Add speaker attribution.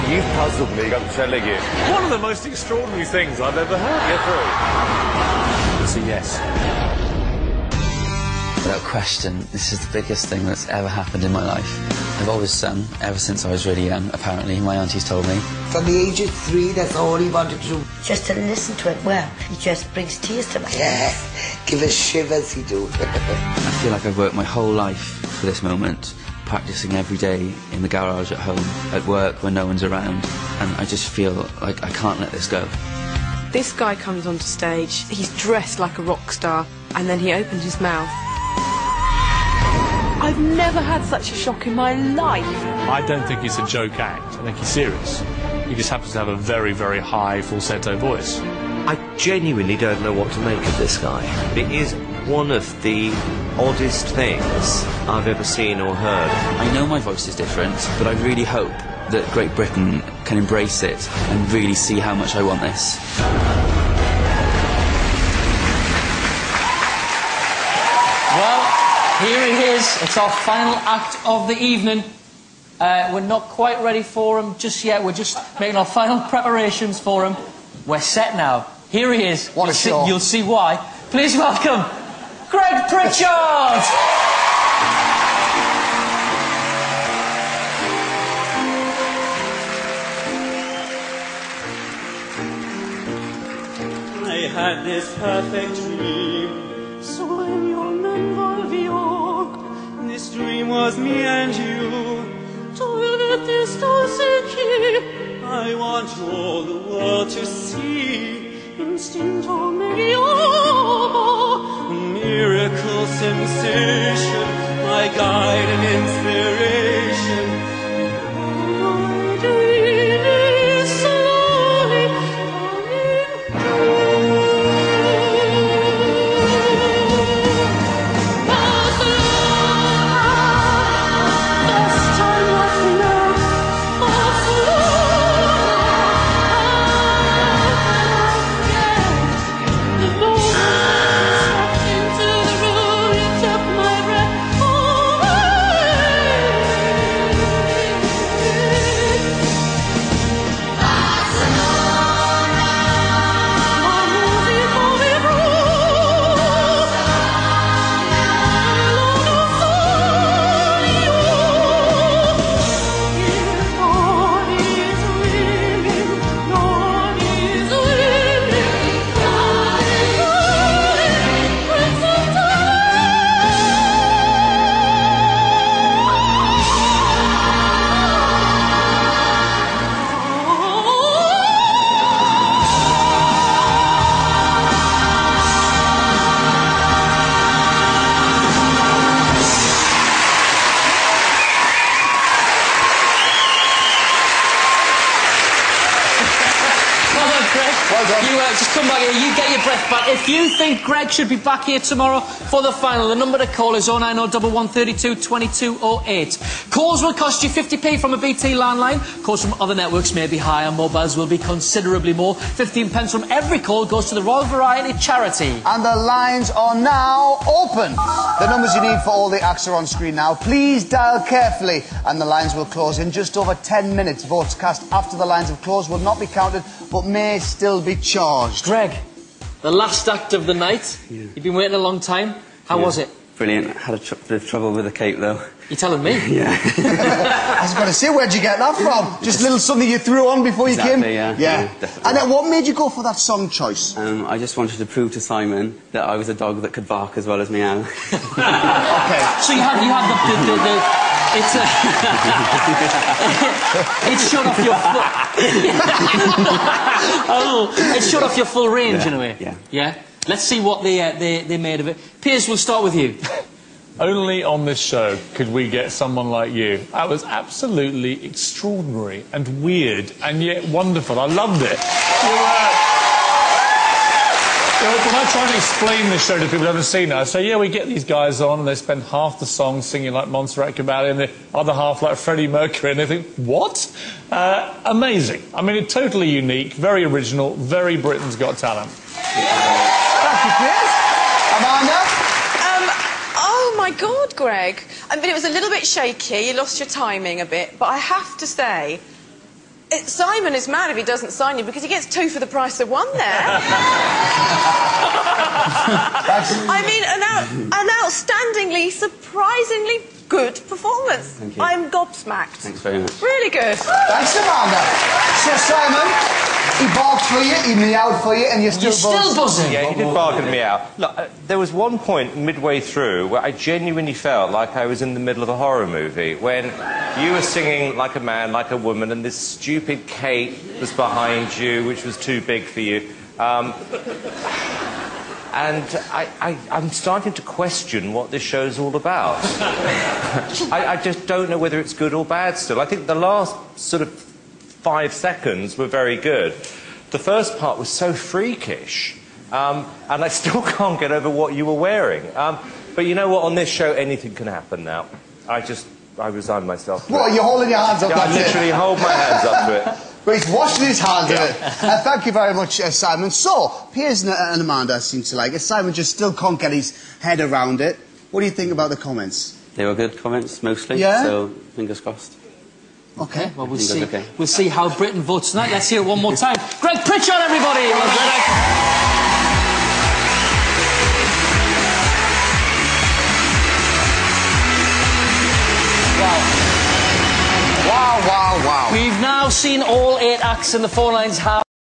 Speaker 1: You've puzzled me,
Speaker 2: One of the most extraordinary things I've ever heard. It's a yes.
Speaker 3: Without question, this is the biggest thing that's ever happened in my life. I've always sung, ever since I was really young, apparently. My aunties told me.
Speaker 4: From the age of 3, that's all he wanted to do.
Speaker 5: Just to listen to it, well, it just brings tears to my eyes.
Speaker 4: Yeah, give us shivers, he do.
Speaker 3: I feel like I've worked my whole life for this moment, practising every day in the garage at home, at work when no one's around, and I just feel like I can't let this go.
Speaker 6: This guy comes onto stage, he's dressed like a rock star, and then he opened his mouth. I've never had such a shock in my life.
Speaker 2: I don't think it's a joke act. I think he's serious. He just happens to have a very, very high falsetto voice.
Speaker 7: I genuinely don't know what to make of this guy. It is one of the oddest things I've ever seen or heard.
Speaker 3: I know my voice is different, but I really hope that Great Britain can embrace it and really see how much I want this.
Speaker 8: Well, here he is. It's our final act of the evening. We're not quite ready for him just yet. We're just making our final preparations for him. We're set now. Here he is.
Speaker 4: What a show.
Speaker 8: You'll see why. Please welcome Greg Pritchard!
Speaker 9: I had this perfect dream, so when you're this dream was me and you. I want all the world to see. Instinto mio, a miracle sensation, my guide and inspiration. My dream is slowly coming
Speaker 8: just come back here, you get your breath back. If you think Greg should be back here tomorrow for the final, the number to call is 09011322208. Calls will cost you 50p from a BT landline. Calls from other networks may be higher. Mobiles will be considerably more. 15 pence from every call goes to the Royal Variety Charity.
Speaker 10: And the lines are now open. The numbers you need for all the acts are on screen now. Please dial carefully, and the lines will close in just over 10 minutes. Votes cast after the lines have closed will not be counted, but may still be charged.
Speaker 8: Greg, the last act of the night. Yeah. You've been waiting a long time. How was it?
Speaker 3: Brilliant. I had a bit of trouble with the cake, though.
Speaker 8: You telling me?
Speaker 3: Yeah.
Speaker 10: I was going to say, where'd you get that from? Just a little something you threw on before you came?
Speaker 3: Yeah. Definitely.
Speaker 10: And then what made you go for that song choice?
Speaker 3: I just wanted to prove to Simon that I was a dog that could bark as well as meow.
Speaker 10: Okay.
Speaker 8: So you had the it's shut off your foot. Oh, it's shut off your full range in a way. Yeah. Let's see what they made of it. Piers, we'll start with you.
Speaker 2: Only on this show could we get someone like you. That was absolutely extraordinary and weird and yet wonderful. I loved it. When I try and explain this show to people who haven't seen it, I say, yeah, we get these guys on and they spend half the song singing like Montserrat Caballé and the other half like Freddie Mercury, and they think, what? Amazing. I mean, it's totally unique, very original, very Britain's Got Talent.
Speaker 10: Thank you, Piers. Amanda?
Speaker 6: Oh my God, Greg. I mean, it was a little bit shaky. You lost your timing a bit, but I have to say, Simon is mad if he doesn't sign you because he gets 2 for the price of 1 there. I mean, an outstandingly, surprisingly good performance.
Speaker 3: Thank you.
Speaker 6: I'm gobsmacked.
Speaker 3: Thanks very much.
Speaker 6: Really good.
Speaker 10: Thanks, Amanda. So, Simon, he barked for you, he meowed for you, and you're still
Speaker 6: buzzing.
Speaker 7: Yeah, he did bark at me out. Look, there was one point midway through where I genuinely felt like I was in the middle of a horror movie when you were singing like a man, like a woman, and this stupid Kate was behind you, which was too big for you. And I'm starting to question what this show's all about. I just don't know whether it's good or bad still. I think the last sort of 5 seconds were very good. The first part was so freakish, and I still can't get over what you were wearing. But you know what? On this show, anything can happen now. I resign myself to
Speaker 10: What,
Speaker 7: it.
Speaker 10: you're holding your hands up?
Speaker 7: Yeah, I literally hold my hands up to it.
Speaker 10: But he's washing his hands of it. Thank you very much, Simon. So, Piers and Amanda seem to like it. Simon just still can't get his head around it. What do you think about the comments?
Speaker 3: They were good comments, mostly.
Speaker 10: Yeah?
Speaker 3: So, fingers crossed.
Speaker 6: Okay, well, we'll
Speaker 3: I think
Speaker 6: see.
Speaker 3: that's okay.
Speaker 6: We'll see how Britain votes tonight. Let's hear it one more time. Greg Pritchard, everybody! Well done.
Speaker 10: Wow, wow, wow.
Speaker 8: We've now seen all 8 acts in the phone lines.